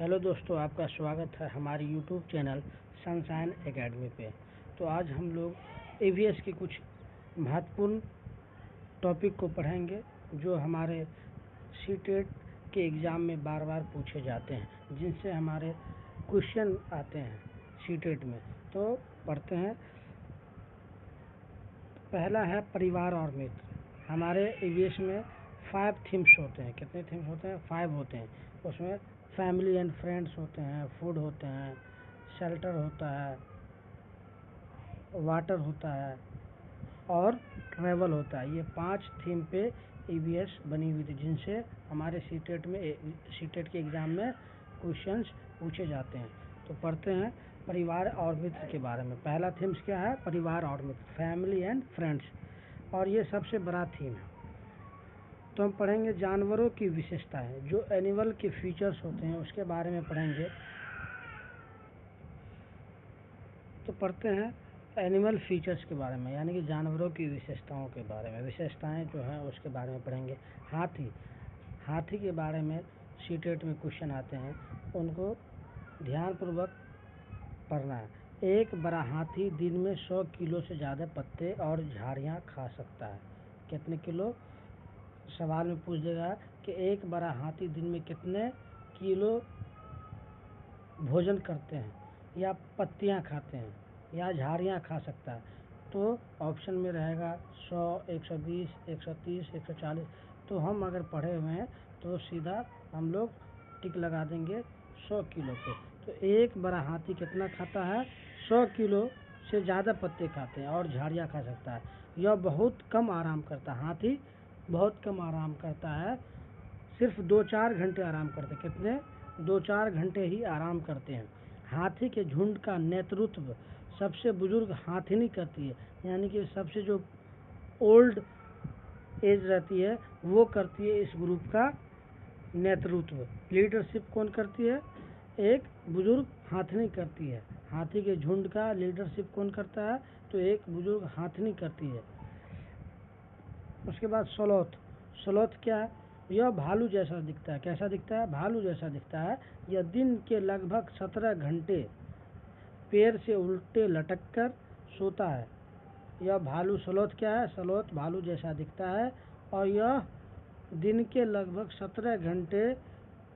Hello दोस्तों, आपका स्वागत है हमारी यूट्यूब चैनल सनशाइन एकेडमी पे। तो आज हम लोग एवीएस के कुछ महत्वपूर्ण टॉपिक को पढ़ेंगे जो हमारे सीटेट के एग्ज़ाम में बार बार पूछे जाते हैं, जिनसे हमारे क्वेश्चन आते हैं सीटेट में। तो पढ़ते हैं। पहला है परिवार और मित्र। हमारे एवीएस में 5 थीम्स होते हैं। कितने थीम्स होते हैं? 5 होते हैं। उसमें फैमिली एंड फ्रेंड्स होते हैं, फूड होते हैं, शेल्टर होता है, वाटर होता है और ट्रैवल होता है। ये 5 थीम पे ईवीएस बनी हुई थी, जिनसे हमारे सीटेट के एग्ज़ाम में क्वेश्चंस पूछे जाते हैं। तो पढ़ते हैं परिवार और मित्र के बारे में। पहला थीम्स क्या है? परिवार और मित्र, फैमिली एंड फ्रेंड्स, और ये सबसे बड़ा थीम है। तो हम पढ़ेंगे जानवरों की विशेषताएं, जो एनिमल के फीचर्स होते हैं उसके बारे में पढ़ेंगे। तो पढ़ते हैं एनिमल फीचर्स के बारे में, यानी कि जानवरों की विशेषताओं के बारे में। विशेषताएं जो हैं उसके बारे में पढ़ेंगे। हाथी के बारे में सीटेट में क्वेश्चन आते हैं, उनको ध्यानपूर्वक पढ़ना है। एक बड़ा हाथी दिन में 100 किलो से ज़्यादा पत्ते और झाड़ियाँ खा सकता है। कितने किलो? सवाल में पूछ देगा कि एक बड़ा हाथी दिन में कितने किलो भोजन करते हैं, या पत्तियां खाते हैं, या झाड़ियां खा सकता है। तो ऑप्शन में रहेगा 100, 120, 130, 140। तो हम अगर पढ़े हुए हैं तो सीधा हम लोग टिक लगा देंगे 100 किलो पे। तो एक बड़ा हाथी कितना खाता है? 100 किलो से ज़्यादा पत्ते खाते हैं और झाड़ियाँ खा सकता है। यह बहुत कम आराम करता है। हाथी बहुत कम आराम करता है, सिर्फ 2-4 घंटे आराम करते हैं। कितने? 2-4 घंटे ही आराम करते हैं। हाथी के झुंड का नेतृत्व सबसे बुजुर्ग हाथिनी करती है, यानी कि सबसे जो ओल्ड एज रहती है वो करती है इस ग्रुप का नेतृत्व। लीडरशिप कौन करती है? एक बुजुर्ग हाथिनी करती है। हाथी के झुंड का लीडरशिप कौन करता है? तो एक बुजुर्ग हाथिनी करती है। उसके बाद स्लोथ क्या है? यह भालू जैसा दिखता है। कैसा दिखता है? भालू जैसा दिखता है। यह दिन के लगभग 17 घंटे पैर से उल्टे लटक कर सोता है। यह भालू स्लोथ क्या है? स्लोथ भालू जैसा दिखता है और यह दिन के लगभग 17 घंटे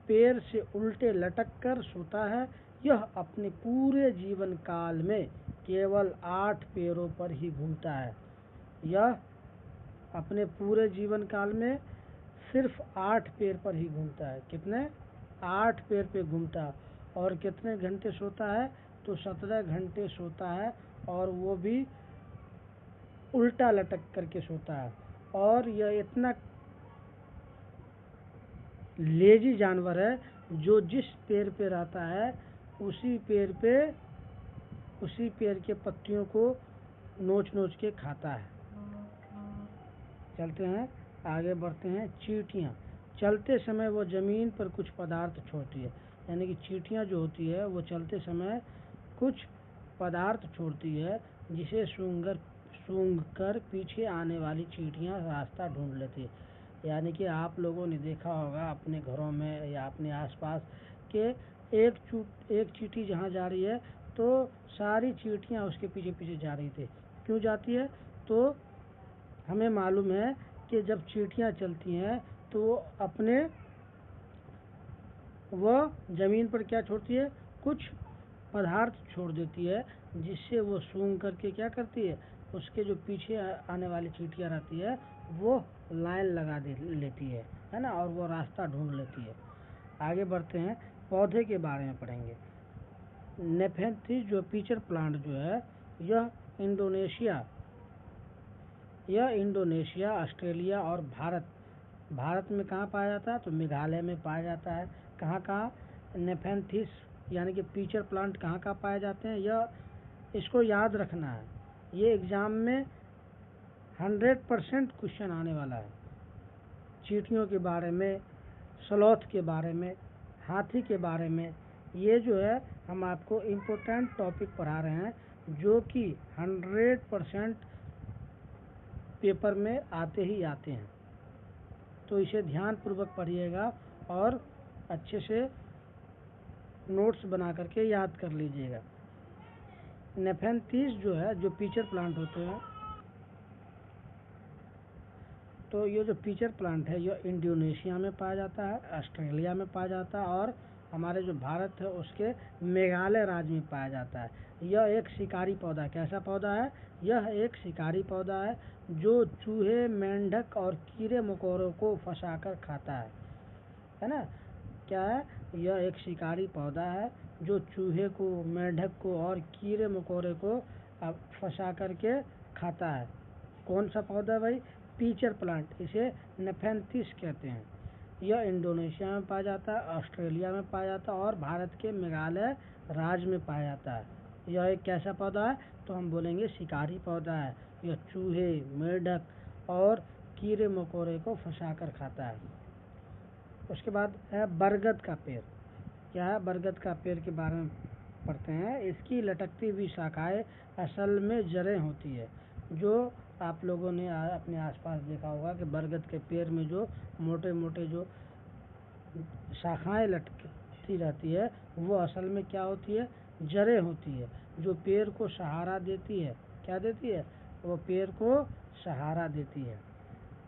पैर से उल्टे लटक कर सोता है। यह अपने पूरे जीवन काल में केवल 8 पैरों पर ही घूमता है। यह अपने पूरे जीवन काल में सिर्फ 8 पैर पर ही घूमता है। कितने? 8 पैर पे घूमता है। और कितने घंटे सोता है? तो 17 घंटे सोता है, और वो भी उल्टा लटक करके सोता है। और यह इतना लेजी जानवर है, जो जिस पैर पे रहता है उसी पैर के पत्तियों को नोच नोच के खाता है। चलते हैं, आगे बढ़ते हैं। चींटियाँ। चलते समय वो ज़मीन पर कुछ पदार्थ छोड़ती है, यानी कि चींटियाँ जो होती है वो चलते समय कुछ पदार्थ छोड़ती है, जिसे सूंघ कर पीछे आने वाली चींटियाँ रास्ता ढूंढ लेती है। यानी कि आप लोगों ने देखा होगा अपने घरों में या अपने आसपास के एक चींटी जहाँ जा रही है तो सारी चींटियाँ उसके पीछे पीछे जा रही थी। क्यों जाती है? तो हमें मालूम है कि जब चींटियाँ चलती हैं तो वह ज़मीन पर क्या छोड़ती है? कुछ पदार्थ छोड़ देती है, जिससे वो सूंघ करके क्या करती है? उसके जो पीछे आने वाली चींटियाँ रहती है वो लाइन लगा लेती है ना, और वो रास्ता ढूंढ लेती है। आगे बढ़ते हैं, पौधे के बारे में पढ़ेंगे। नेफेंथिस जो पिचर प्लांट जो है, यह इंडोनेशिया, ऑस्ट्रेलिया और भारत में कहाँ पाया जाता है? तो मेघालय में पाया जाता है। कहाँ नेफेंथिस यानी कि पिचर प्लांट कहाँ पाए जाते हैं? इसको याद रखना है, ये एग्ज़ाम में 100% क्वेश्चन आने वाला है। चींटियों के बारे में, स्लॉथ के बारे में, हाथी के बारे में, ये जो है हम आपको इम्पोर्टेंट टॉपिक पढ़ा रहे हैं, जो कि 100% पेपर में आते ही आते हैं। तो इसे ध्यानपूर्वक पढ़िएगा और अच्छे से नोट्स बना करके याद कर लीजिएगा। नेफेंथिस जो है, जो पीचर प्लांट होते हैं, तो ये जो पीचर प्लांट है ये इंडोनेशिया में पाया जाता है, ऑस्ट्रेलिया में पाया जाता है और हमारे जो भारत है उसके मेघालय राज्य में पाया जाता है। यह एक शिकारी पौधा है। कैसा पौधा है? यह एक शिकारी पौधा है जो चूहे, मेंढक और कीड़े मकोड़ों को फंसाकर खाता है ना। क्या है? यह एक शिकारी पौधा है जो चूहे को, मेंढक को और कीड़े मकोड़े को फंसा करके खाता है। कौन सा पौधा भाई? Pitcher plant. इसे नेफेंथिस कहते हैं। यह इंडोनेशिया में पाया जाता है, ऑस्ट्रेलिया में पाया जाता है और भारत के मेघालय राज्य में पाया जाता है। यह एक कैसा पौधा है? तो हम बोलेंगे शिकारी पौधा है। यह चूहे, मेंढक और कीड़े मकोड़े को फंसा कर खाता है। उसके बाद है बरगद का पेड़। क्या है? बरगद का पेड़ के बारे में पढ़ते हैं। इसकी लटकती हुई शाखाएं असल में जड़ें होती है। जो आप लोगों ने अपने आसपास देखा होगा कि बरगद के पेड़ में जो मोटे मोटे जो शाखाएं लटकती रहती है वो असल में क्या होती है? जड़ें होती है, जो पेड़ को सहारा देती है। क्या देती है? वो पेड़ को सहारा देती है।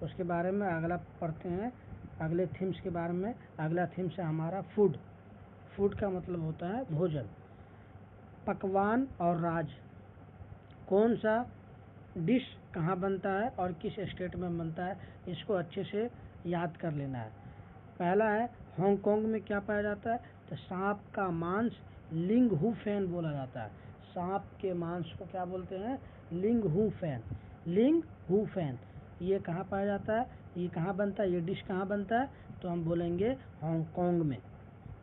उसके बारे में अगला पढ़ते हैं, अगले थीम्स के बारे में। अगला थीम्स है हमारा फूड। फूड का मतलब होता है भोजन, पकवान और राज। कौन सा डिश कहाँ बनता है और किस स्टेट में बनता है, इसको अच्छे से याद कर लेना है। पहला है हांगकांग में क्या पाया जाता है? तो सांप का मांस लिंग हू फैन बोला जाता है। सांप के मांस को क्या बोलते हैं? लिंग हू फैन। लिंग हू फैन ये कहाँ पाया जाता है? ये कहाँ बनता है? ये डिश कहाँ बनता है? तो हम बोलेंगे हांगकांग में।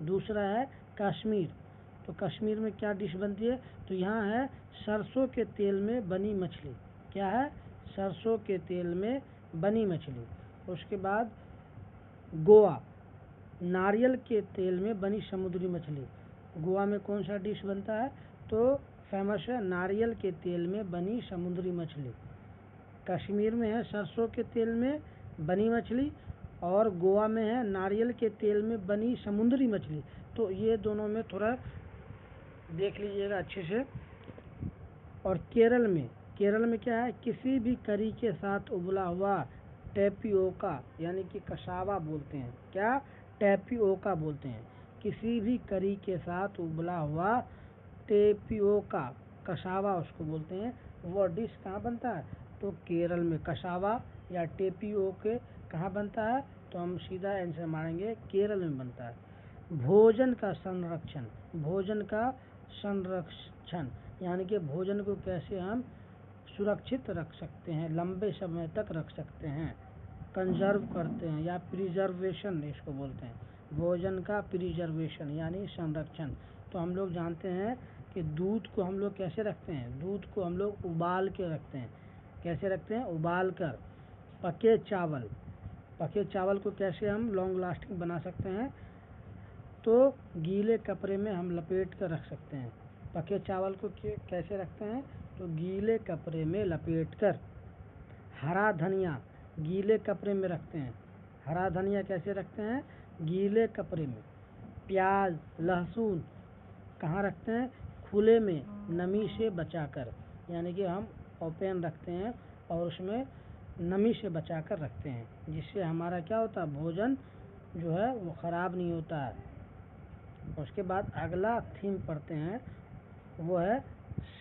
दूसरा है कश्मीर। तो कश्मीर में क्या डिश बनती है? तो यहाँ है सरसों के तेल में बनी मछली। क्या है? सरसों के तेल में बनी मछली। उसके बाद गोवा, नारियल के तेल में बनी समुद्री मछली। गोवा में कौन सा डिश बनता है? तो फेमस है नारियल के तेल में बनी समुद्री मछली। कश्मीर में है सरसों के तेल में बनी मछली और गोवा में है नारियल के तेल में बनी समुद्री मछली। तो ये दोनों में थोड़ा देख लीजिएगा अच्छे से। और केरल में क्या है? किसी भी करी के साथ उबला हुआ टेपियोका, यानी कि कसावा बोलते हैं। क्या? टेपियोका बोलते हैं। किसी भी करी के साथ उबला हुआ टेपियोका, कसावा उसको बोलते हैं। वो डिश कहाँ बनता है? तो केरल में। कसावा या टेपियोके कहाँ बनता है? तो हम सीधा आंसर मारेंगे केरल में बनता है। भोजन का संरक्षण। भोजन का संरक्षण यानी कि भोजन को कैसे हम सुरक्षित रख सकते हैं, लंबे समय तक रख सकते हैं, कंजर्व करते हैं, या प्रिजर्वेशन इसको बोलते हैं। भोजन का प्रिजर्वेशन यानी संरक्षण। तो हम लोग जानते हैं कि दूध को हम लोग कैसे रखते हैं? दूध को हम लोग उबाल के रखते हैं। कैसे रखते हैं? उबाल कर। पके चावल को कैसे हम लॉन्ग लास्टिंग बना सकते हैं? तो गीले कपड़े में हम लपेट कर रख सकते हैं। पके चावल को कैसे रखते हैं? तो गीले कपड़े में लपेट कर। हरा धनिया गीले कपड़े में रखते हैं। हरा धनिया कैसे रखते हैं? गीले कपड़े में। प्याज, लहसुन कहाँ रखते हैं? खुले में, नमी से बचाकर। यानी कि हम ओपन रखते हैं और उसमें नमी से बचाकर रखते हैं, जिससे हमारा क्या होता है? भोजन जो है वो ख़राब नहीं होता है। उसके बाद अगला थीम पढ़ते हैं, वो है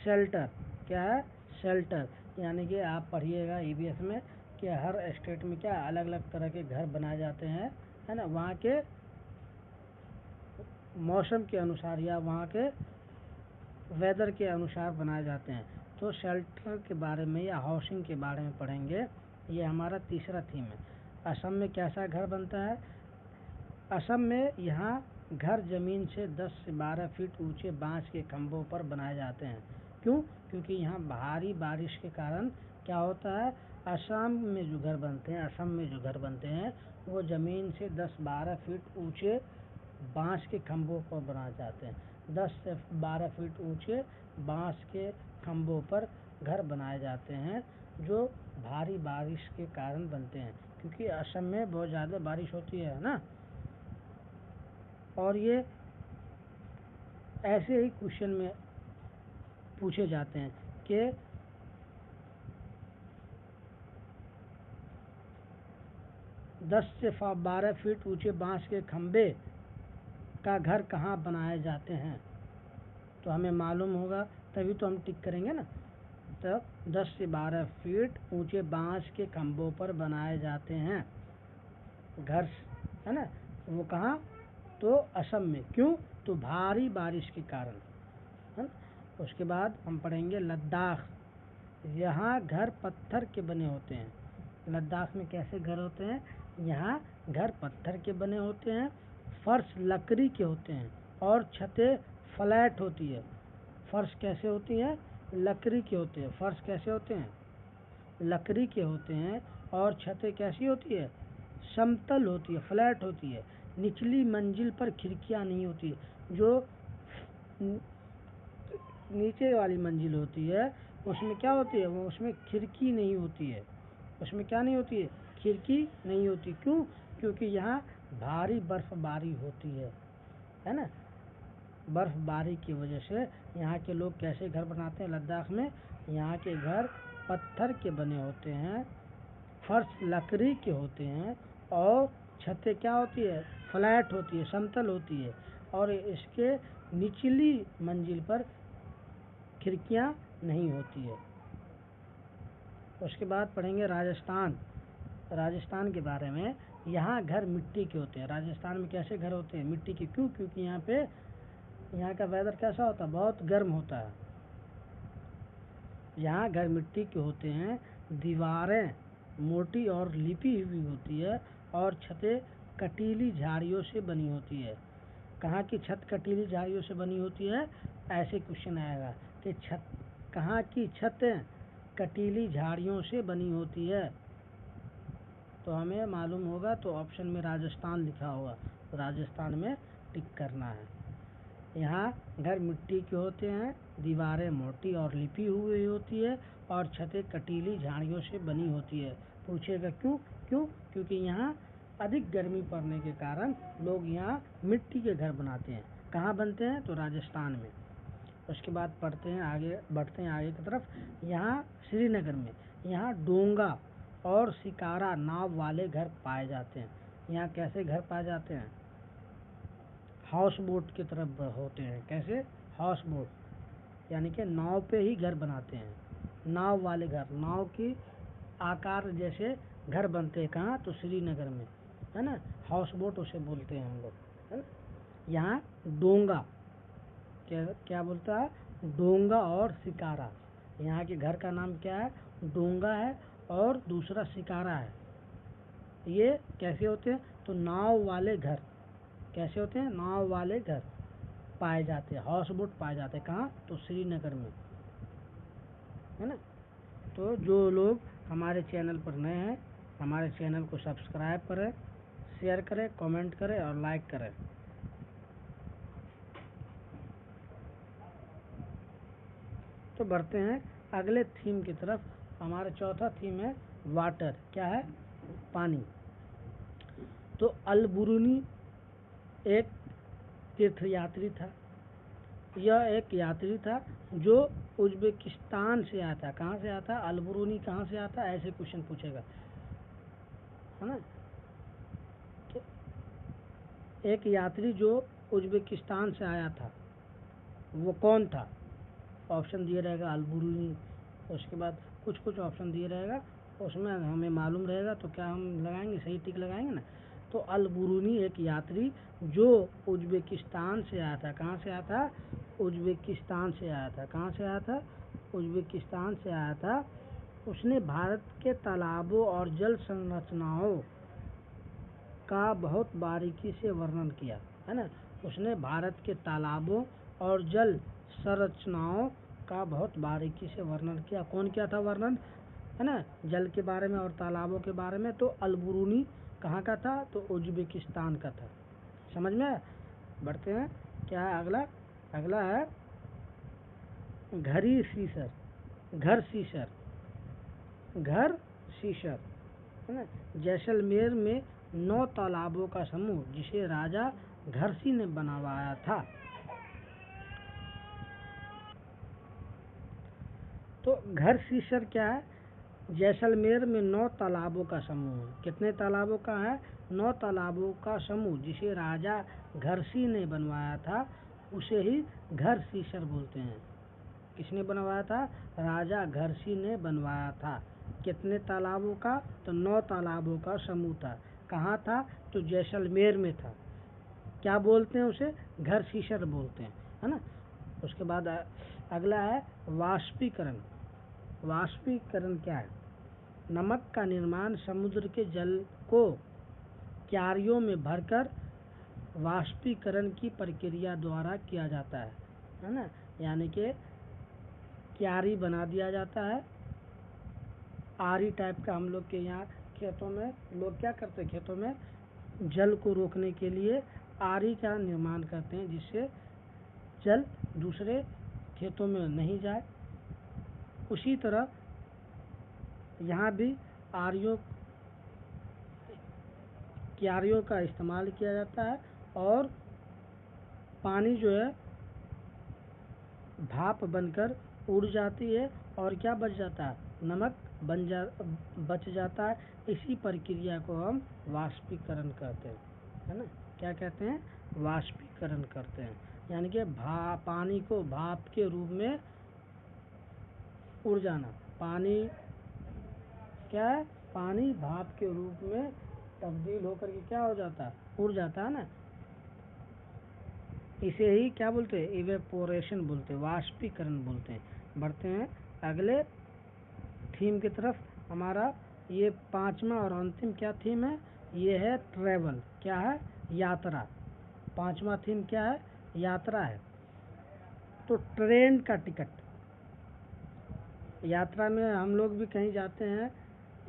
शेल्टर। क्या है? शेल्टर यानी कि आप पढ़िएगा ईवीएस में कि हर स्टेट में क्या अलग अलग तरह के घर बनाए जाते हैं, है ना, वहाँ के मौसम के अनुसार या वहाँ के वेदर के अनुसार बनाए जाते हैं। तो शेल्टर के बारे में या हाउसिंग के बारे में पढ़ेंगे। ये हमारा तीसरा थीम है। असम में कैसा घर बनता है? असम में यहाँ घर जमीन से 10 से 12 फीट ऊंचे बांस के खंभों पर बनाए जाते हैं। क्यों? क्योंकि यहाँ भारी बारिश के कारण क्या होता है? असम में जो घर बनते हैं वो ज़मीन से 10-12 फीट ऊंचे बांस के खंभों पर बनाए जाते हैं। 10 से 12 फीट ऊंचे बांस के खंभों पर घर बनाए जाते हैं, जो भारी बारिश के कारण बनते हैं, क्योंकि असम में बहुत ज़्यादा बारिश होती है ना। और ये ऐसे ही क्वेश्चन में पूछे जाते हैं कि 10 से 12 फीट ऊंचे बांस के खंबे का घर कहाँ बनाए जाते हैं। तो हमें मालूम होगा तभी तो हम टिक करेंगे ना। तो 10 से 12 फीट ऊंचे बांस के खंभों पर बनाए जाते हैं घर, है ना। वो कहाँ? तो असम में। क्यों? तो भारी बारिश के कारण, है ना। उसके बाद हम पढ़ेंगे लद्दाख। यहाँ घर पत्थर के बने होते हैं। लद्दाख में कैसे घर होते हैं? यहाँ घर पत्थर के बने होते हैं, फर्श लकड़ी के होते हैं और छतें फ्लैट होती है। फर्श कैसे होती है? लकड़ी के होते हैं। फर्श कैसे होते हैं? लकड़ी के होते हैं और छतें कैसी होती है? समतल होती है, फ्लैट होती है। निचली मंजिल पर खिड़कियां नहीं होती। जो नीचे वाली मंजिल होती है उसमें क्या होती है? वो उसमें खिड़की नहीं होती है। उसमें क्या नहीं होती है? खिड़की नहीं होती। क्यों? क्योंकि यहाँ भारी बर्फबारी होती है ना। बर्फबारी की वजह से यहाँ के लोग कैसे घर बनाते हैं लद्दाख में? यहाँ के घर पत्थर के बने होते हैं, फर्श लकड़ी के होते हैं और छतें क्या होती है? फ्लैट होती है, समतल होती है और इसके निचली मंजिल पर खिड़कियाँ नहीं होती है। उसके बाद पढ़ेंगे राजस्थान। राजस्थान के बारे में। यहाँ घर मिट्टी के होते हैं। राजस्थान में कैसे घर होते हैं? मिट्टी के। क्यों? क्योंकि यहाँ का वेदर कैसा होता है? बहुत गर्म होता है। यहाँ घर मिट्टी के होते हैं, दीवारें मोटी और लिपी हुई होती है और छतें कटीली झाड़ियों से बनी होती है। कहाँ की छत कटीली झाड़ियों से बनी होती है? ऐसे क्वेश्चन आएगा कि कहाँ की छत कटीली झाड़ियों से बनी होती है। तो हमें मालूम होगा, तो ऑप्शन में राजस्थान लिखा होगा, तो राजस्थान में टिक करना है। यहाँ घर मिट्टी के होते हैं, दीवारें मोटी और लिपी हुई होती है और छतें कटीली झाड़ियों से बनी होती है। पूछेगा क्यों? क्योंकि यहाँ अधिक गर्मी पड़ने के कारण लोग यहाँ मिट्टी के घर बनाते हैं। कहाँ बनते हैं? तो राजस्थान में। उसके बाद बढ़ते हैं आगे की तरफ। यहाँ श्रीनगर में यहाँ डोंगा और शिकारा नाव वाले घर पाए जाते हैं। यहाँ कैसे घर पाए जाते हैं? हाउस बोट की तरफ होते हैं। कैसे? हाउस बोट, यानी कि नाव पे ही घर बनाते हैं। नाव वाले घर, नाव की आकार जैसे घर बनते हैं। कहाँ? तो श्रीनगर में, है ना। हाउस बोट उसे बोलते हैं हम लोग, है ना। यहाँ डोंगा, क्या बोलता है? डोंगा और शिकारा। यहाँ के घर का नाम क्या है? डोंगा है और दूसरा शिकारा है। ये कैसे होते हैं? तो नाव वाले घर। कैसे होते हैं? नाव वाले घर पाए जाते हैं, हाउस बोट पाए जाते हैं। कहाँ? तो श्रीनगर में, है ना। तो जो लोग हमारे चैनल पर नए हैं, हमारे चैनल को सब्सक्राइब करें, शेयर करें, कमेंट करें और लाइक करें। तो बढ़ते हैं अगले थीम की तरफ। हमारा चौथा थीम है वाटर। क्या है? पानी। तो अल-बुरूनी एक तीर्थयात्री था। यह एक यात्री था जो उज्बेकिस्तान से आया था। कहाँ से आया था? अल-बुरूनी कहाँ से आता? ऐसे क्वेश्चन पूछेगा, है ना। तो एक यात्री जो उज्बेकिस्तान से आया था, वो कौन था? ऑप्शन दिए रहेगा अल-बुरूनी। उसके बाद कुछ ऑप्शन दिए रहेगा, उसमें हमें मालूम रहेगा तो क्या हम लगाएंगे? सही टिक लगाएंगे ना। तो अल-बुरूनी एक यात्री जो उज्बेकिस्तान से आया था। कहाँ से आया था? उज्बेकिस्तान से आया था। कहाँ से आया था? उज्बेकिस्तान से आया था। उसने भारत के तालाबों और जल संरचनाओं का बहुत बारीकी से वर्णन किया, है ना। उसने भारत के तालाबों और जल संरचनाओं का बहुत बारीकी से वर्णन किया। कौन किया था वर्णन? है ना, जल के बारे में और तालाबों के बारे में। तो अल-बुरूनी कहाँ का था? तो उज्बेकिस्तान का था। समझ में आया? बढ़ते हैं। क्या है अगला? अगला है घर सीसर। घर सीसर, है ना। जैसलमेर में 9 तालाबों का समूह जिसे राजा घरसी ने बनवाया था। तो घर सीसर क्या है? जैसलमेर में 9 तालाबों का समूह है। कितने तालाबों का है? 9 तालाबों का समूह, जिसे राजा घरसी ने बनवाया था, उसे ही घर सीसर बोलते हैं। किसने बनवाया था? राजा घरसी ने बनवाया था। कितने तालाबों का? तो 9 तालाबों का समूह था। कहाँ था? तो जैसलमेर में था। क्या बोलते हैं उसे? घर सीसर बोलते हैं, है ना। उसके बाद अगला है वाष्पीकरण। वाष्पीकरण क्या है? नमक का निर्माण समुद्र के जल को क्यारियों में भरकर वाष्पीकरण की प्रक्रिया द्वारा किया जाता है ना। यानी कि क्यारी बना दिया जाता है, आरी टाइप का। हम लोग के यहाँ खेतों में लोग क्या करते हैं? खेतों में जल को रोकने के लिए आरी का निर्माण करते हैं, जिससे जल दूसरे खेतों में नहीं जाए। उसी तरह यहाँ भी क्यारियों का इस्तेमाल किया जाता है, और पानी जो है भाप बनकर उड़ जाती है, और क्या बच जाता है? नमक बच जाता है। इसी प्रक्रिया को हम वाष्पीकरण कहते हैं, है ना। क्या कहते हैं? वाष्पीकरण करते हैं। यानी कि पानी को भाप के रूप में उड़ जाना। पानी क्या है? पानी भाप के रूप में तब्दील होकर के क्या हो जाता है? उड़ जाता है ना। इसे ही क्या बोलते हैं? इवेपोरेशन बोलते हैं, वाष्पीकरण बोलते हैं। बढ़ते हैं अगले थीम की तरफ। हमारा ये 5वां और अंतिम क्या थीम है? ये है ट्रेवल। क्या है? यात्रा। 5वां थीम क्या है? यात्रा है। तो ट्रेन का टिकट। यात्रा में हम लोग भी कहीं जाते हैं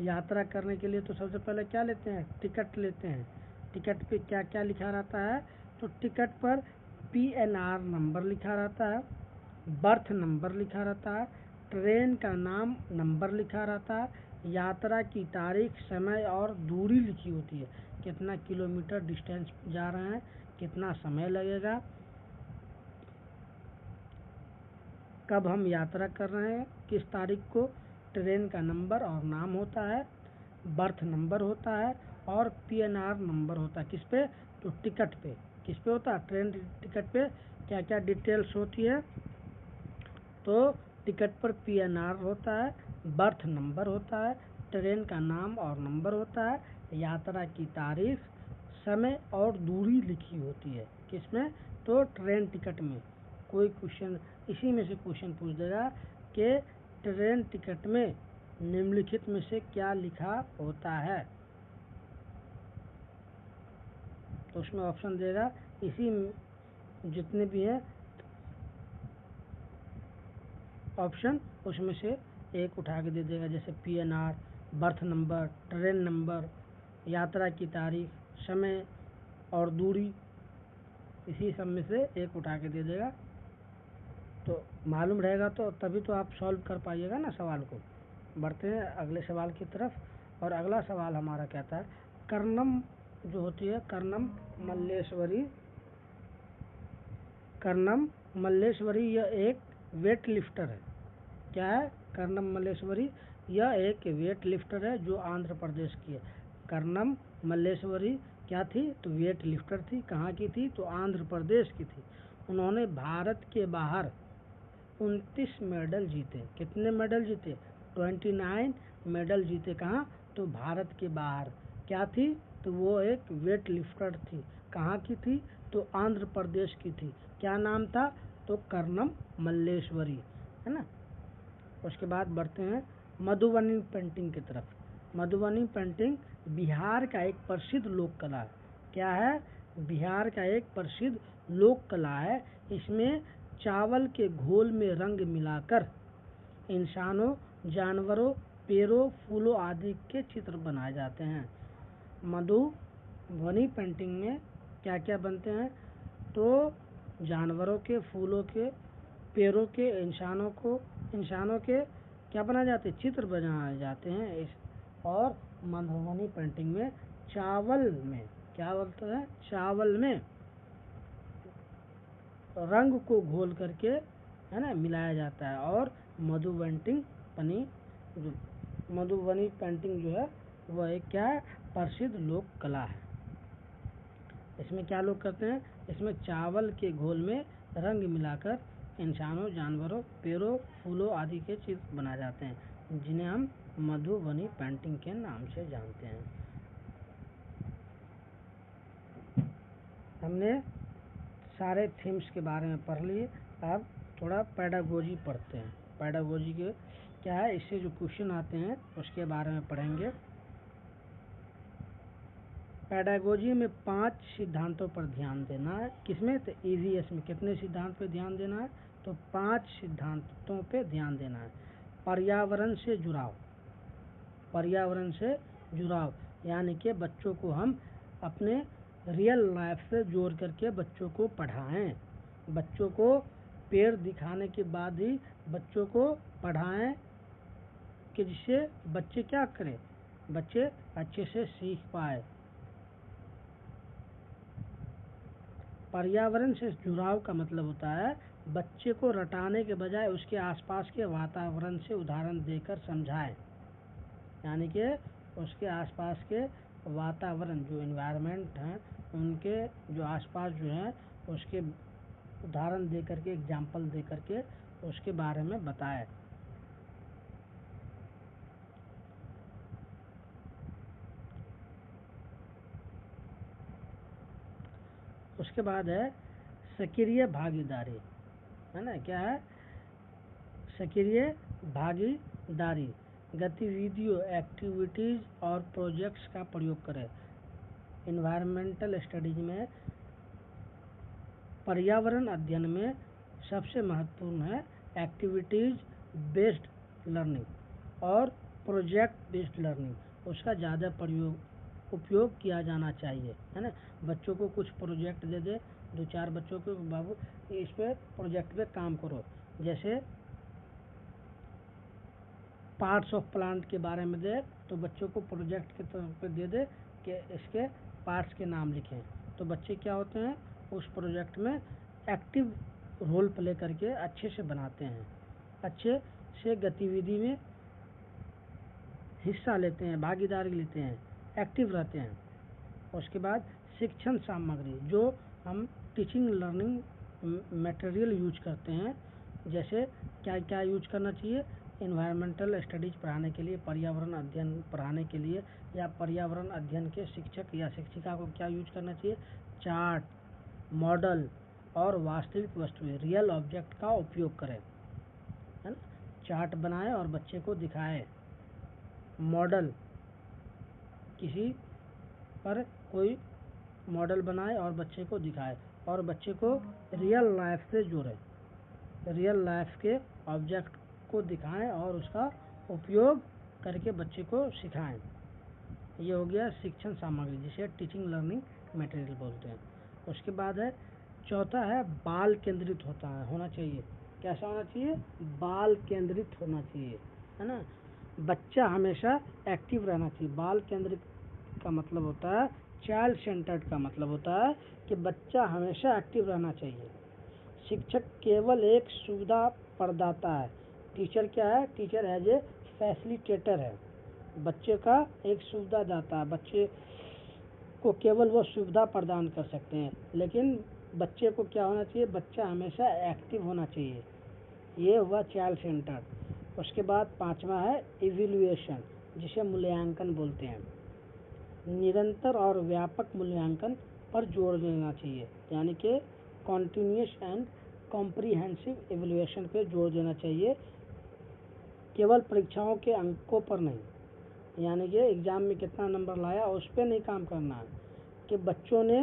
यात्रा करने के लिए, तो सबसे पहले क्या लेते हैं? टिकट लेते हैं। टिकट पे क्या क्या लिखा रहता है? तो टिकट पर PNR नंबर लिखा रहता है, बर्थ नंबर लिखा रहता है, ट्रेन का नाम नंबर लिखा रहता है, यात्रा की तारीख, समय और दूरी लिखी होती है। कितना किलोमीटर डिस्टेंस जा रहे हैं, कितना समय लगेगा, कब हम यात्रा कर रहे हैं, किस तारीख को। ट्रेन का नंबर और नाम होता है, बर्थ नंबर होता है, और PNR नंबर होता है। किस पे? तो टिकट पे। किस पे होता है? ट्रेन टिकट पे क्या क्या डिटेल्स होती है? तो टिकट पर PNR होता है, बर्थ नंबर होता है, ट्रेन का नाम और नंबर होता है, यात्रा की तारीख, समय और दूरी लिखी होती है। किसमें? तो ट्रेन टिकट में। कोई क्वेश्चन इसी में से क्वेश्चन पूछ देगा कि ट्रेन टिकट में निम्नलिखित में से क्या लिखा होता है, तो उसमें ऑप्शन देगा। इसी जितने भी हैं ऑप्शन, उसमें से एक उठा के दे देगा। जैसे PNR, birth number, train number, यात्रा की तारीख, समय और दूरी, इसी सब में से एक उठा के दे देगा। तो मालूम रहेगा तो तभी तो आप सॉल्व कर पाइएगा ना सवाल को। बढ़ते हैं अगले सवाल की तरफ। और अगला सवाल हमारा कहता है, कर्णम जो होती है, कर्णम मल्लेश्वरी यह एक वेट लिफ्टर है। क्या है? कर्णम मल्लेश्वरी यह एक वेट लिफ्टर है जो आंध्र प्रदेश की है। कर्णम मल्लेश्वरी क्या थी? तो वेट लिफ्टर थी। कहाँ की थी? तो आंध्र प्रदेश की थी। उन्होंने भारत के बाहर 29 मेडल जीते। कितने मेडल जीते? 29 मेडल जीते। कहाँ? तो भारत के बाहर। क्या थी? तो वो एक वेट लिफ्टर थी। कहाँ की थी? तो आंध्र प्रदेश की थी। क्या नाम था? तो कर्णम मल्लेश्वरी, है ना। उसके बाद बढ़ते हैं मधुबनी पेंटिंग की तरफ। मधुबनी पेंटिंग बिहार का एक प्रसिद्ध लोक कला है। क्या है? बिहार का एक प्रसिद्ध लोक कला है। इसमें चावल के घोल में रंग मिलाकर इंसानों, जानवरों, पेड़ों, फूलों आदि के चित्र बनाए जाते हैं। मधुबनी पेंटिंग में क्या क्या बनते हैं? तो जानवरों के, फूलों के, पेड़ों के, इंसानों के क्या बनाए जाते हैं? चित्र बनाए जाते हैं। और मधुबनी पेंटिंग में चावल में क्या बोलते हैं? चावल में रंग को घोल करके, है ना, मिलाया जाता है, और मधुबनी पेंटिंग जो है वह एक क्या है, प्रसिद्ध लोक कला है। इसमें क्या लोग करते हैं, इसमें चावल के घोल में रंग मिलाकर इंसानों, जानवरों, पेड़ों, फूलों आदि के चित्र बनाए जाते हैं, जिन्हें हम मधुबनी पेंटिंग के नाम से जानते हैं। हमने सारे थीम्स के बारे में पढ़ लिए। अब थोड़ा पेडागोजी पढ़ते हैं। पेडागोजी के क्या है, इससे जो क्वेश्चन आते हैं उसके बारे में पढ़ेंगे। पेडागोजी में 5 सिद्धांतों पर ध्यान देना है। किसमें, तो ईवीएस में कितने सिद्धांत पे ध्यान देना है, तो 5 सिद्धांतों पे ध्यान देना है। पर्यावरण से जुड़ाव, पर्यावरण से जुड़ाव यानी कि बच्चों को हम अपने रियल लाइफ से जोड़ करके बच्चों को पढ़ाएं। बच्चों को पेड़ दिखाने के बाद ही बच्चों को पढ़ाएं कि जिससे बच्चे क्या करें, बच्चे अच्छे से सीख पाए। पर्यावरण से जुड़ाव का मतलब होता है बच्चे को रटाने के बजाय उसके आसपास के वातावरण से उदाहरण देकर समझाएं। यानी कि उसके आसपास के वातावरण जो एनवायरनमेंट हैं, उनके जो आसपास जो है उसके उदाहरण दे करके, एग्जाम्पल दे करके उसके बारे में बताएं। उसके बाद है सक्रिय भागीदारी, है ना, क्या है, सक्रिय भागीदारी। गतिविधियों, एक्टिविटीज और प्रोजेक्ट्स का प्रयोग करें। इन्वायरमेंटल स्टडीज में पर्यावरण अध्ययन में सबसे महत्वपूर्ण है एक्टिविटीज बेस्ड लर्निंग और प्रोजेक्ट बेस्ड लर्निंग। उसका ज़्यादा उपयोग किया जाना चाहिए, है ना। बच्चों को कुछ प्रोजेक्ट दे दे, 2-4 बच्चों को, बाबू इस पे प्रोजेक्ट पे काम करो। जैसे पार्ट्स ऑफ प्लांट के बारे में दे तो बच्चों को प्रोजेक्ट के तौर पे दे दे कि इसके पार्ट्स के नाम लिखें। तो बच्चे क्या होते हैं, उस प्रोजेक्ट में एक्टिव रोल प्ले करके अच्छे से बनाते हैं, अच्छे से गतिविधि में हिस्सा लेते हैं, भागीदारी लेते हैं, एक्टिव रहते हैं। उसके बाद शिक्षण सामग्री, जो हम टीचिंग लर्निंग मटेरियल यूज करते हैं, जैसे क्या क्या यूज करना चाहिए, इन्वायरमेंटल स्टडीज पढ़ाने के लिए, पर्यावरण अध्ययन पढ़ाने के लिए, या पर्यावरण अध्ययन के शिक्षक या शिक्षिका को क्या यूज करना चाहिए, चार्ट, मॉडल और वास्तविक वस्तुएं, रियल ऑब्जेक्ट का उपयोग करें, है ना। चार्ट बनाए और बच्चे को दिखाए, मॉडल, किसी पर कोई मॉडल बनाए और बच्चे को दिखाए, और बच्चे को रियल लाइफ से जोड़े, रियल लाइफ के ऑब्जेक्ट को दिखाएं और उसका उपयोग करके बच्चे को सिखाएं। ये हो गया शिक्षण सामग्री, जिसे टीचिंग लर्निंग मटेरियल बोलते हैं। उसके बाद है चौथा है बाल केंद्रित होना चाहिए। कैसा होना चाहिए, बाल केंद्रित होना चाहिए, है ना। बच्चा हमेशा एक्टिव रहना चाहिए। बाल केंद्रित का मतलब होता है, चाइल्ड सेंटर्ड का मतलब होता है कि बच्चा हमेशा एक्टिव रहना चाहिए। शिक्षक केवल एक सुविधा प्रदाता है। टीचर क्या है, टीचर एज ए फैसिलिटेटर है, बच्चे का एक सुविधा दाता है। बच्चे को केवल वो सुविधा प्रदान कर सकते हैं, लेकिन बच्चे को क्या होना चाहिए, बच्चा हमेशा एक्टिव होना चाहिए। ये हुआ चाइल्ड सेंटर। उसके बाद 5वां है इवैल्यूएशन, जिसे मूल्यांकन बोलते हैं। निरंतर और व्यापक मूल्यांकन पर जोर देना चाहिए, यानी कि कॉन्टिन्यूस एंड कॉम्प्रिहेंसिव इवैल्यूएशन पे जोर देना चाहिए, केवल परीक्षाओं के अंकों पर नहीं। यानी कि एग्जाम में कितना नंबर लाया उस पर नहीं काम करना है, कि बच्चों ने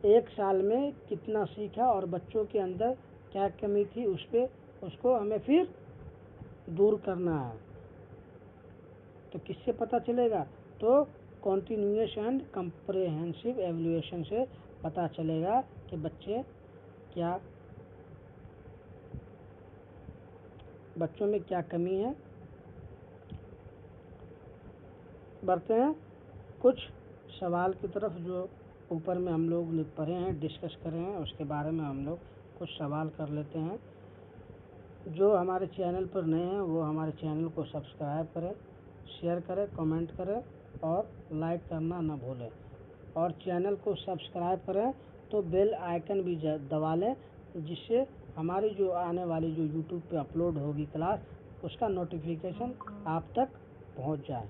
एक साल में कितना सीखा और बच्चों के अंदर क्या कमी थी, उसको हमें फिर दूर करना है। तो किससे पता चलेगा, तो कॉन्टिन्यूस एंड कॉम्प्रिहेंसिव एवल्यूएशन से पता चलेगा कि बच्चों में क्या कमी है। बढ़ते हैं कुछ सवाल की तरफ, जो ऊपर में हम लोग पढ़े हैं, डिस्कस करे हैं, उसके बारे में हम लोग कुछ सवाल कर लेते हैं। जो हमारे चैनल पर नए हैं वो हमारे चैनल को सब्सक्राइब करें, शेयर करें, कमेंट करें और लाइक करना ना भूलें। और चैनल को सब्सक्राइब करें तो बेल आइकन भी दबा लें, जिससे हमारी जो आने वाली जो यूट्यूब पे अपलोड होगी क्लास, उसका नोटिफिकेशन आप तक पहुंच जाए।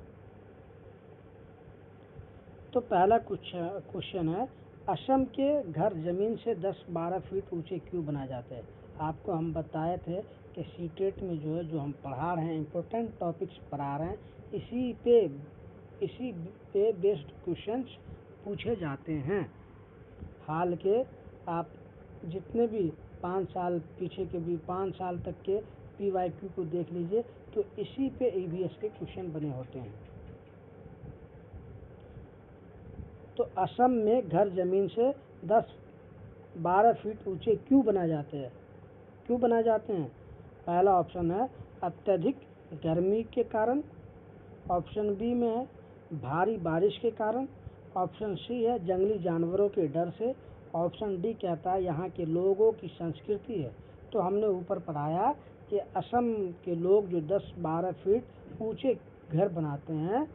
तो पहला क्वेश्चन है, असम के घर ज़मीन से 10-12 फीट ऊंचे क्यों बनाए जाते हैं? आपको हम बताए थे कि सीटेट में जो है, जो हम पढ़ा रहे हैं, इम्पोर्टेंट टॉपिक्स पढ़ा रहे हैं, इसी पे बेस्ड क्वेश्चंस पूछे जाते हैं। हाल के आप जितने भी 5 साल पीछे के भी 5 साल तक के PYQ को देख लीजिए, तो इसी पे EVS के क्वेश्चन बने होते हैं। तो असम में घर ज़मीन से 10-12 फीट ऊंचे क्यों बनाए जाते हैं? क्यों बनाए जाते हैं? पहला ऑप्शन है अत्यधिक गर्मी के कारण, ऑप्शन बी में है भारी बारिश के कारण, ऑप्शन सी है जंगली जानवरों के डर से, ऑप्शन डी कहता है यहाँ के लोगों की संस्कृति है। तो हमने ऊपर पढ़ाया कि असम के लोग जो 10-12 फीट ऊंचे घर बनाते हैं,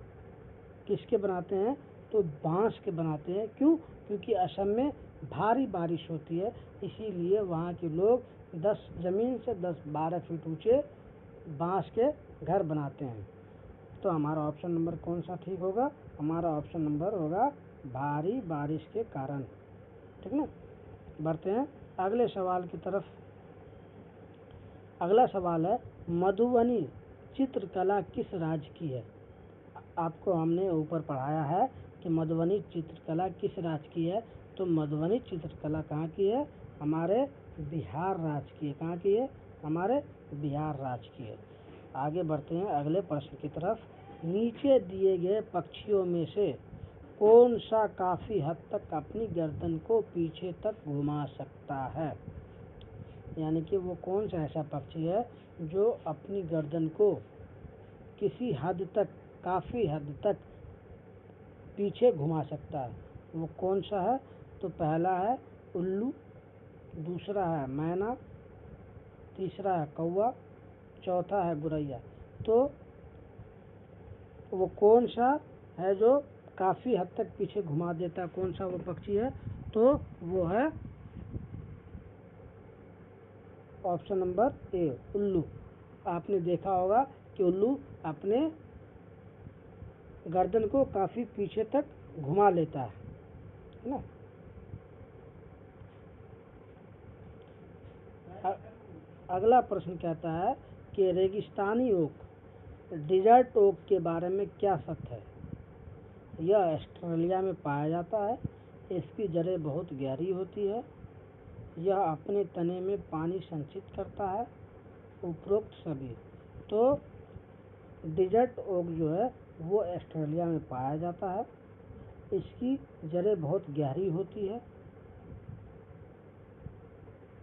किसके बनाते हैं? तो बांस के बनाते हैं। क्यों? क्योंकि असम में भारी बारिश होती है, इसीलिए वहाँ के लोग ज़मीन से 10-12 फीट ऊंचे बांस के घर बनाते हैं। तो हमारा ऑप्शन नंबर कौन सा ठीक होगा? हमारा ऑप्शन नंबर होगा भारी बारिश के कारण। ठीक ना? बढ़ते हैं अगले सवाल की तरफ। अगला सवाल है, मधुबनी चित्रकला किस राज्य की है? आपको हमने ऊपर पढ़ाया है कि मधुबनी चित्रकला किस राज्य की है। तो मधुबनी चित्रकला कहाँ की है? हमारे बिहार राज्य की है। कहाँ की है? हमारे बिहार राज्य की है। आगे बढ़ते हैं अगले प्रश्न की तरफ। नीचे दिए गए पक्षियों में से कौन सा काफ़ी हद तक अपनी गर्दन को पीछे तक घुमा सकता है? यानी कि वो कौन सा ऐसा पक्षी है जो अपनी गर्दन को किसी हद तक, काफ़ी हद तक पीछे घुमा सकता है? वो कौन सा है? तो पहला है उल्लू, दूसरा है मैना, तीसरा है कौवा, चौथा है गुरैया। तो वो कौन सा है जो काफ़ी हद तक पीछे घुमा देता है? कौन सा वो पक्षी है? तो वो है ऑप्शन नंबर ए, उल्लू। आपने देखा होगा कि उल्लू अपने गर्दन को काफ़ी पीछे तक घुमा लेता है ना? अगला प्रश्न कहता है कि रेगिस्तानी ओक, डिजर्ट ओक के बारे में क्या सत्य है? यह ऑस्ट्रेलिया में पाया जाता है, इसकी जड़ें बहुत गहरी होती है, यह अपने तने में पानी संचित करता है, उपरोक्त सभी। तो डिजर्ट ओक जो है वो ऑस्ट्रेलिया में पाया जाता है, इसकी जड़ें बहुत गहरी होती है,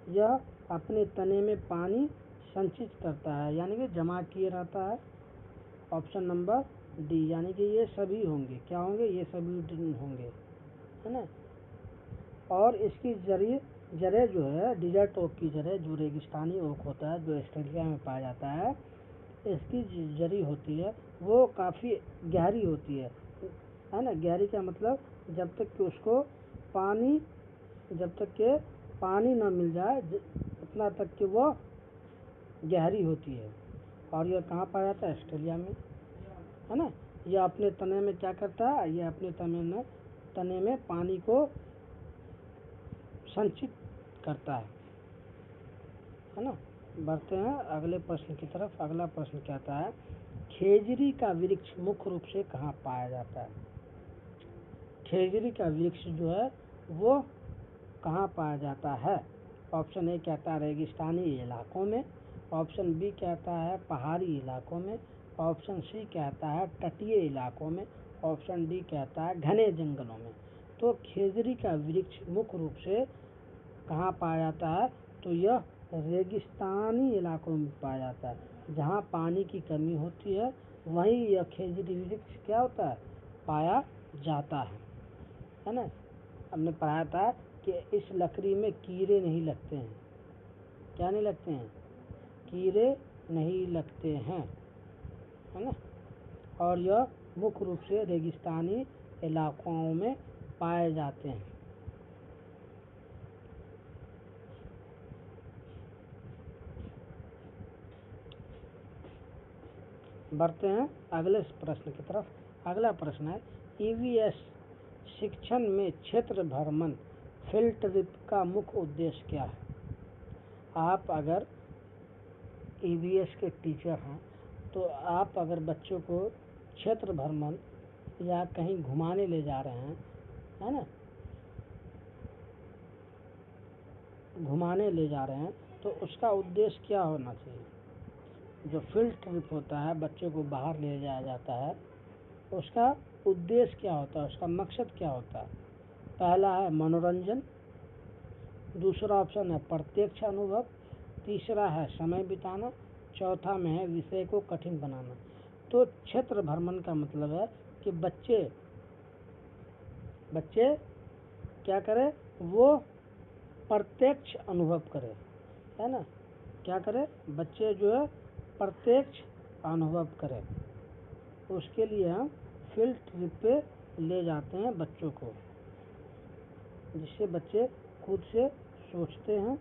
यह अपने तने में पानी संचित करता है, यानी कि जमा किए रहता है। ऑप्शन नंबर डी, यानी कि ये सभी होंगे। क्या होंगे? ये सभी होंगे, है ना? और इसकी जड़ें जो है, डिजर्ट ओक की जड़ें, जो रेगिस्तानी ओक होता है जो ऑस्ट्रेलिया में पाया जाता है, इसकी जड़ी होती है वो काफ़ी गहरी होती है ना? गहरी का मतलब जब तक कि उसको पानी, जब तक कि पानी ना मिल जाए उतना तक कि वो गहरी होती है। और यह कहाँ पाया जाता है? ऑस्ट्रेलिया में, है ना? यह अपने तने में क्या करता है? यह अपने तने में पानी को संचित करता है ना? बढ़ते हैं अगले प्रश्न की तरफ। अगला प्रश्न कहता है, खेजड़ी का वृक्ष मुख्य रूप से कहाँ पाया जाता है? खेजड़ी का वृक्ष जो है वो कहाँ पाया जाता है? ऑप्शन ए कहता है रेगिस्तानी इलाकों में, ऑप्शन बी कहता है पहाड़ी इलाकों में, ऑप्शन सी कहता है तटीय इलाकों में, ऑप्शन डी कहता है घने जंगलों में। तो खेजड़ी का वृक्ष मुख्य रूप से कहाँ पाया जाता है? तो यह रेगिस्तानी इलाकों में पाया जाता है, जहाँ पानी की कमी होती है वहीं यह खेजड़ी वृक्ष क्या होता है? पाया जाता है ना? हमने पढ़ा था कि इस लकड़ी में कीड़े नहीं लगते हैं। क्या नहीं लगते हैं? कीड़े नहीं लगते हैं, है ना। और यह मुख्य रूप से रेगिस्तानी इलाकों में पाए जाते हैं। बढ़ते हैं अगले प्रश्न की तरफ। अगला प्रश्न है ईवीएस शिक्षण में क्षेत्र भ्रमण फील्ड ट्रिप का मुख्य उद्देश्य क्या है। आप अगर ईवीएस के टीचर हैं तो आप अगर बच्चों को क्षेत्र भ्रमण या कहीं घुमाने ले जा रहे हैं, है ना, घुमाने ले जा रहे हैं, तो उसका उद्देश्य क्या होना चाहिए। जो फील्ड ट्रिप होता है, बच्चों को बाहर ले जाया जाता है, उसका उद्देश्य क्या होता है, उसका मकसद क्या होता है। पहला है मनोरंजन, दूसरा ऑप्शन है प्रत्यक्ष अनुभव, तीसरा है समय बिताना, चौथा में है विषय को कठिन बनाना। तो क्षेत्र भ्रमण का मतलब है कि बच्चे क्या करें, वो प्रत्यक्ष अनुभव करें, है ना। क्या करें, बच्चे जो है प्रत्यक्ष अनुभव करें। उसके लिए हम फील्ड ट्रिप पे ले जाते हैं बच्चों को, जिससे बच्चे खुद से सोचते हैं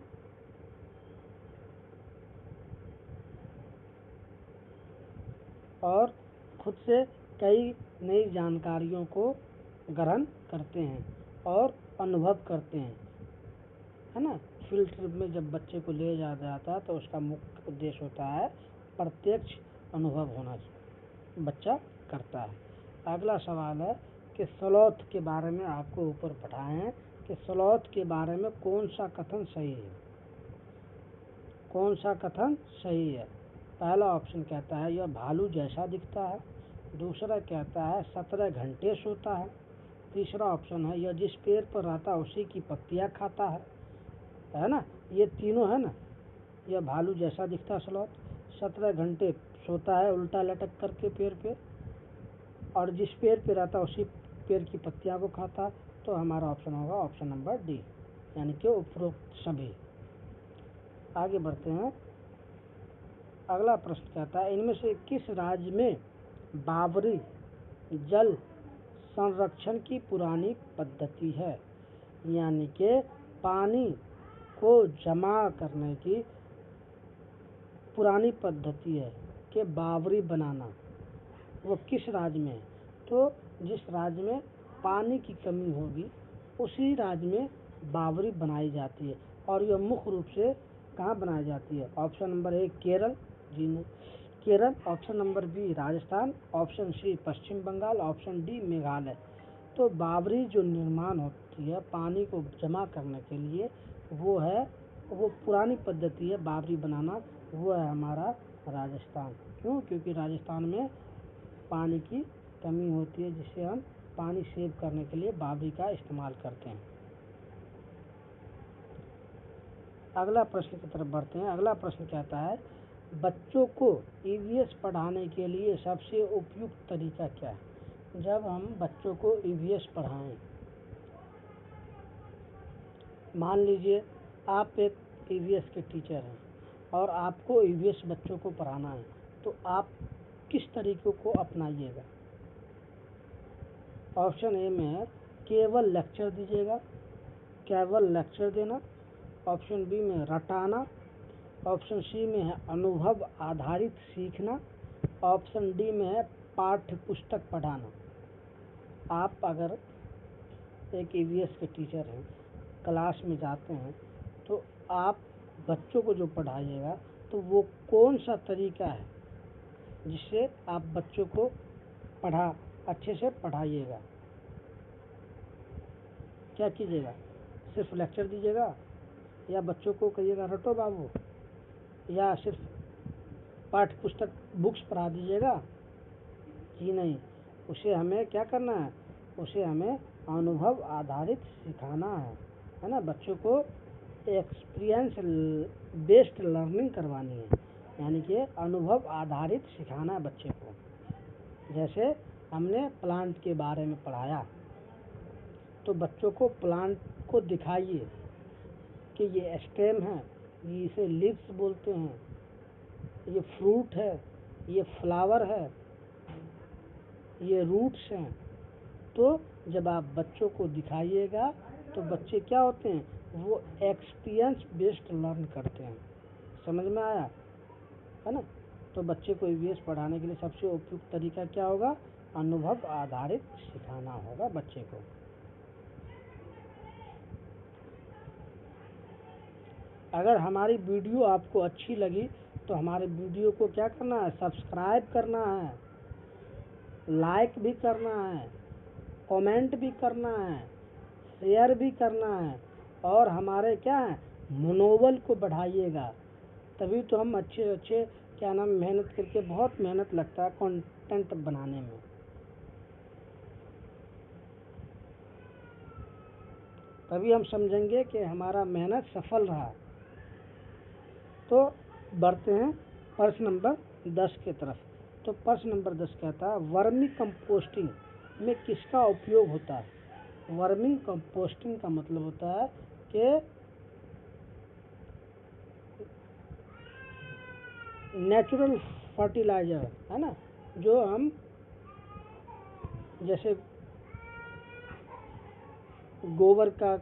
और खुद से कई नई जानकारियों को ग्रहण करते हैं और अनुभव करते हैं, है ना। फील्ड ट्रिप में जब बच्चे को ले जाया जाता है तो उसका मुख्य उद्देश्य होता है प्रत्यक्ष अनुभव होना चाहिए, बच्चा करता है। अगला सवाल है कि स्लॉथ के बारे में आपको ऊपर पढ़ाए हैं कि स्लॉथ के बारे में कौन सा कथन सही है, कौन सा कथन सही है। पहला ऑप्शन कहता है यह भालू जैसा दिखता है, दूसरा कहता है 17 घंटे सोता है, तीसरा ऑप्शन है यह जिस पेड़ पर रहता है उसी की पत्तियां खाता है ना। ये तीनों है ना, यह भालू जैसा दिखता है स्लॉथ, 17 घंटे सोता है उल्टा लटक करके पेड़ पे, और जिस पेड़ पे रहता है उसी पेड़ की पत्तियां को खाता। तो हमारा ऑप्शन होगा ऑप्शन नंबर डी, यानी कि उपरोक्त सभी। आगे बढ़ते हैं। अगला प्रश्न कहता है इनमें से किस राज्य में बावरी जल संरक्षण की पुरानी पद्धति है, यानी कि पानी को जमा करने की पुरानी पद्धति है कि बावरी बनाना, वो किस राज्य में है। तो जिस राज्य में पानी की कमी होगी उसी राज्य में बावरी बनाई जाती है, और यह मुख्य रूप से कहाँ बनाई जाती है। ऑप्शन नंबर ए केरल, जी नहीं, Kerala. Option number B Rajasthan, option C Paschim Bengal, option D Meghalaya. तो बावरी जो निर्माण होती है पानी को जमा करने के लिए, वो पुरानी पद्धति है बावरी बनाना, वो है हमारा राजस्थान। क्यों, क्योंकि राजस्थान में पानी की कमी होती है, जिससे हम पानी सेव करने के लिए बावरी का इस्तेमाल करते हैं। अगला प्रश्न की तरफ बढ़ते हैं। अगला प्रश्न कहता है बच्चों को ईवीएस पढ़ाने के लिए सबसे उपयुक्त तरीका क्या है। जब हम बच्चों को ईवीएस पढ़ाएं, मान लीजिए आप एक ईवीएस के टीचर हैं और आपको ईवीएस बच्चों को पढ़ाना है, तो आप किस तरीकों को अपनाइएगा। ऑप्शन ए में है केवल लेक्चर दीजिएगा, केवल लेक्चर देना। ऑप्शन बी में रटाना, ऑप्शन सी में है अनुभव आधारित सीखना, ऑप्शन डी में है पाठ्य पुस्तक पढ़ाना। आप अगर एक ईवीएस के टीचर हैं, क्लास में जाते हैं, तो आप बच्चों को जो पढ़ाइएगा तो वो कौन सा तरीका है जिससे आप बच्चों को अच्छे से पढ़ाइएगा। क्या कीजिएगा, सिर्फ लेक्चर दीजिएगा, या बच्चों को कहिएगा रटो बाबू, या सिर्फ पाठ्य पुस्तक बुक्स पढ़ा दीजिएगा। जी नहीं, उसे हमें क्या करना है, उसे हमें अनुभव आधारित सिखाना है ना। बच्चों को एक्सपीरियंस बेस्ड लर्निंग करवानी है, यानी कि अनुभव आधारित सिखाना है बच्चे को। जैसे हमने प्लांट के बारे में पढ़ाया, तो बच्चों को प्लांट को दिखाइए कि ये स्टेम है, ये इसे लीव्स बोलते हैं, ये फ्रूट है, ये फ्लावर है, ये रूट्स हैं। तो जब आप बच्चों को दिखाइएगा तो बच्चे क्या होते हैं, वो एक्सपीरियंस बेस्ड लर्न करते हैं। समझ में आया है ना? तो बच्चे को ईवीएस पढ़ाने के लिए सबसे उपयुक्त तरीका क्या होगा, अनुभव आधारित सिखाना होगा बच्चे को। अगर हमारी वीडियो आपको अच्छी लगी तो हमारे वीडियो को क्या करना है, सब्सक्राइब करना है, लाइक भी करना है, कमेंट भी करना है, शेयर भी करना है, और हमारे क्या है, मनोबल को बढ़ाइएगा। तभी तो हम अच्छे अच्छे क्या नाम मेहनत करके, बहुत मेहनत लगता है कंटेंट बनाने में। तभी हम समझेंगे कि हमारा मेहनत सफल रहा। तो बढ़ते हैं प्रश्न नंबर 10 की तरफ। तो प्रश्न नंबर 10 कहता है, वर्मी कंपोस्टिंग में किसका उपयोग होता है। वर्मी कंपोस्टिंग का मतलब होता है कि नेचुरल फर्टिलाइजर है ना, जो हम जैसे गोबर का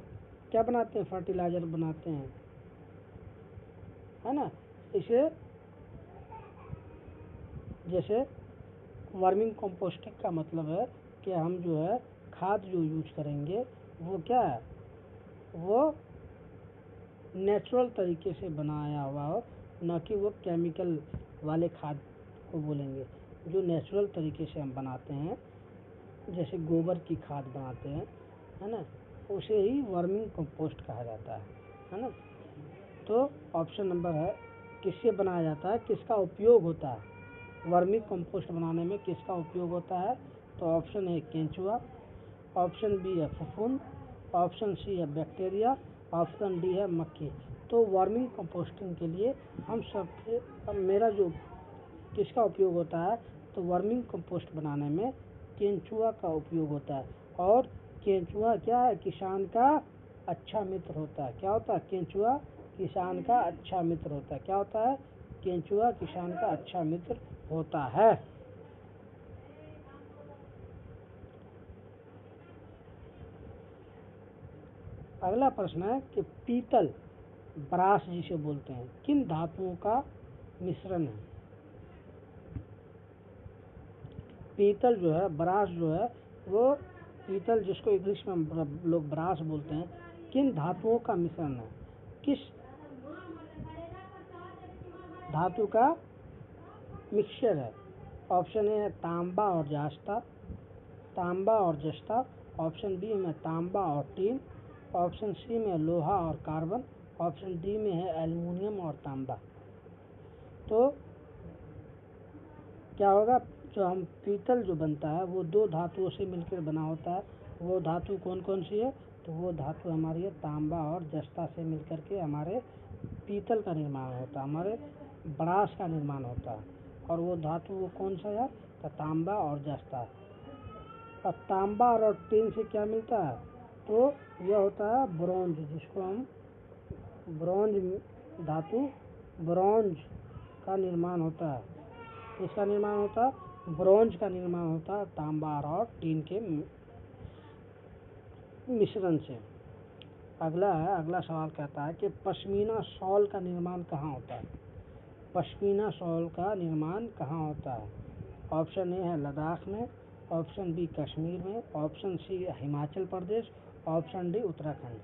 क्या बनाते हैं, फर्टिलाइजर बनाते हैं, है ना। इसे जैसे वर्मिंग कंपोस्टिंग का मतलब है कि हम जो है खाद जो यूज करेंगे वो क्या है, वो नेचुरल तरीके से बनाया हुआ हो, न कि वो केमिकल वाले खाद को बोलेंगे। जो नेचुरल तरीके से हम बनाते हैं, जैसे गोबर की खाद बनाते हैं, है ना, उसे ही वर्मिंग कंपोस्ट कहा जाता है ना। तो ऑप्शन नंबर है, किससे बनाया जाता है, किसका उपयोग होता है, वर्मिंग कंपोस्ट बनाने में किसका उपयोग होता है। तो ऑप्शन ए केंचुआ, ऑप्शन बी है फफूंद, ऑप्शन सी है बैक्टीरिया, ऑप्शन डी है मक्खी। तो वर्मिंग कंपोस्टिंग के लिए हम सब, अब मेरा जो किसका उपयोग होता है, तो वर्मिंग कंपोस्ट बनाने में केंचुआ का उपयोग होता है। और केंचुआ क्या है, किसान का अच्छा मित्र होता है। क्या होता है, केंचुआ किसान का अच्छा मित्र होता है। क्या होता है, केंचुआ किसान का अच्छा मित्र होता है। अगला प्रश्न है कि पीतल, ब्रास जिसे बोलते हैं, किन धातुओं का मिश्रण है। पीतल जो है, ब्रास जो है, वो पीतल जिसको इंग्लिश में हम लोग ब्रास बोलते हैं, किन धातुओं का मिश्रण है, किस धातु का मिक्सचर है। ऑप्शन ए है तांबा और जस्ता, तांबा और जस्ता। ऑप्शन बी में तांबा और टीन। ऑप्शन सी में लोहा और कार्बन। ऑप्शन डी में है एल्युमिनियम और तांबा। तो क्या होगा, जो हम पीतल जो बनता है वो दो धातुओं से मिलकर बना होता है। वो धातु कौन कौन सी है, तो वो धातु हमारी है तांबा और जस्ता से मिलकर के हमारे पीतल का निर्माण होता है, हमारे ब्रास का निर्माण होता है। और वो धातु वो कौन सा है, तो तांबा और जस्ता। अब तांबा और टीन से क्या मिलता है, तो यह होता है ब्रॉन्ज, जिसको हम ब्रॉन्ज धातु, ब्रॉन्ज का निर्माण होता है। इसका निर्माण होता है, ब्रॉन्ज का निर्माण होता है तांबा और टीन के मिश्रण से। अगला सवाल कहता है कि पश्मीना शॉल का निर्माण कहाँ होता है। पश्मीना शॉल का निर्माण कहाँ होता है। ऑप्शन ए है लद्दाख में, ऑप्शन बी कश्मीर में, option C Himachal Pradesh, option D Uttarakhand.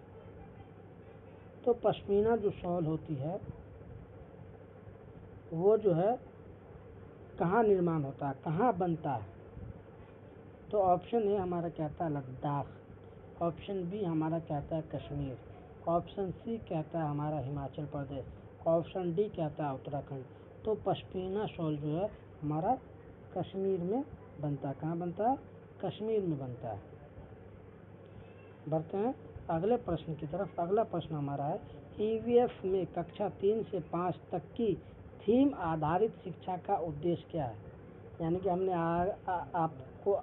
तो पश्मीना जो शॉल होती है वो जो है कहाँ निर्माण होता है, कहाँ बनता है। तो ऑप्शन ए हमारा कहता है लद्दाख, ऑप्शन बी हमारा कहता है कश्मीर, ऑप्शन सी कहता है हमारा हिमाचल प्रदेश, ऑप्शन डी कहता है उत्तराखंड। तो पश्मीना शॉल जो है हमारा कश्मीर में बनता है। कहाँ बनता है, कश्मीर में बनता है। बढ़ते हैं अगले प्रश्न की तरफ। अगला प्रश्न हमारा है, ईवीएस में कक्षा 3 से 5 तक की थीम आधारित शिक्षा का उद्देश्य क्या है। यानी कि हमने आपको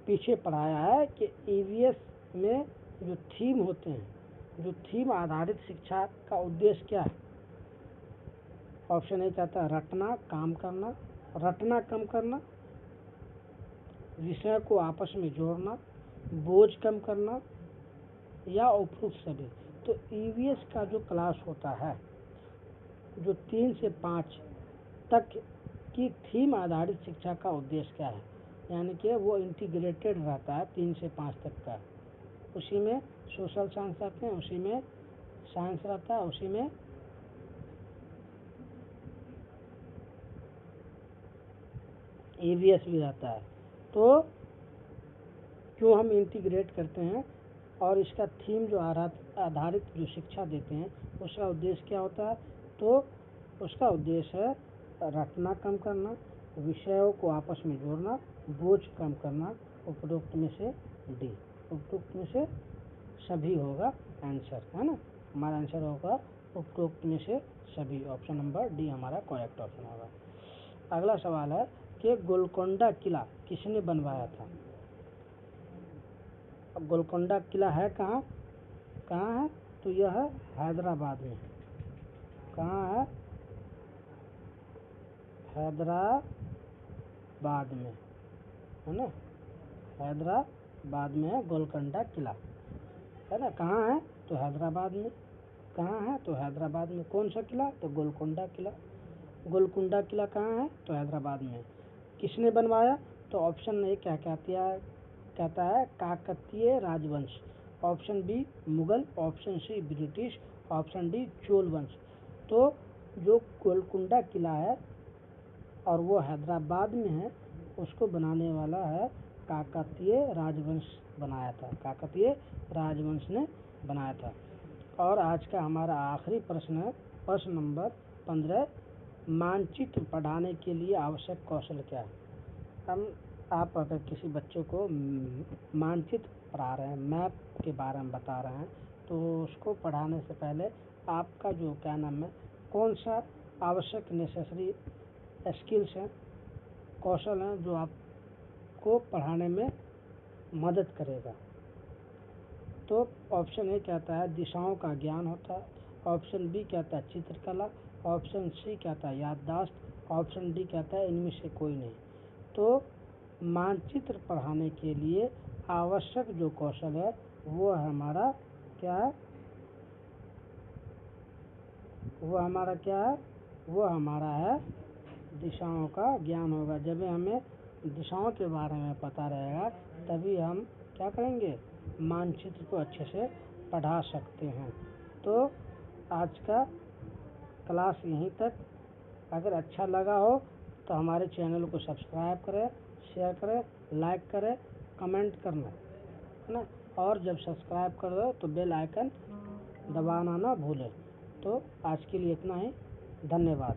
पीछे पढ़ाया है कि ईवीएस में जो थीम होते हैं, जो थीम आधारित शिक्षा का उद्देश्य क्या है। ऑप्शन ए कहता है रटना, काम करना, रटना कम करना, विषय को आपस में जोड़ना, बोझ कम करना या उपयुक्त सभी। तो ईवीएस का जो क्लास होता है, जो 3 से 5 तक की थीम आधारित शिक्षा का उद्देश्य क्या है, यानी कि वो इंटीग्रेटेड रहता है 3 से 5 तक का। उसी में सोशल साइंस रहते हैं, उसी में साइंस रहता है, उसी में ईवीएस भी रहता है। तो क्यों हम इंटीग्रेट करते हैं और इसका थीम जो आधारित जो शिक्षा देते हैं उसका उद्देश्य क्या होता है, तो उसका उद्देश्य है रटना कम करना, विषयों को आपस में जोड़ना, बोझ कम करना। उपरोक्त में से डी, उपरोक्त में से सभी होगा आंसर, है ना। हमारा आंसर होगा उपरोक्त में से सभी, ऑप्शन नंबर डी हमारा करेक्ट ऑप्शन होगा। अगला सवाल है कि गोलकोंडा किला किसने बनवाया था। अब गोलकोंडा किला है कहाँ है, तो यह है हैदराबाद में। कहाँ है, हैदराबाद में, है ना। हैदराबाद में है गोलकोंडा किला, है ना। कहाँ है, तो हैदराबाद में। कहाँ है, तो हैदराबाद में। कौन सा किला, तो गोलकोंडा किला। गोलकोंडा किला कहाँ है, तो हैदराबाद में। किसने बनवाया, तो ऑप्शन ए क्या कहता है काकतीय राजवंश, option B Mughal, option C British, option D Chola वंश। तो जो गोलकोंडा किला है और वो हैदराबाद में है, उसको बनाने वाला है काकतीय राजवंश बनाया था, काकतीय राजवंश ने बनाया था। और आज का हमारा आखिरी प्रश्न है प्रश्न नंबर 15, मानचित्र पढ़ाने के लिए आवश्यक कौशल क्या है। आप अगर किसी बच्चों को मानचित्र पढ़ा रहे हैं, मैप के बारे में बता रहे हैं, तो उसको पढ़ाने से पहले आपका जो क्या नाम है, कौन सा आवश्यक नेसेसरी स्किल्स हैं, कौशल हैं जो आपको पढ़ाने में मदद करेगा। तो ऑप्शन ए कहता है दिशाओं का ज्ञान होता है, ऑप्शन बी कहता है चित्रकला, ऑप्शन सी कहता है याददाश्त, ऑप्शन डी कहता है इनमें से कोई नहीं। तो मानचित्र पढ़ाने के लिए आवश्यक जो कौशल है वो हमारा क्या है, वो हमारा है दिशाओं का ज्ञान होगा। जब हमें दिशाओं के बारे में पता रहेगा तभी हम क्या करेंगे, मानचित्र को अच्छे से पढ़ा सकते हैं। तो आज का क्लास यहीं तक। अगर अच्छा लगा हो तो हमारे चैनल को सब्सक्राइब करें, शेयर करें, लाइक करें, कमेंट करना, है ना। और जब सब्सक्राइब कर दो तो बेल आइकन दबाना ना भूलें। तो आज के लिए इतना ही, धन्यवाद।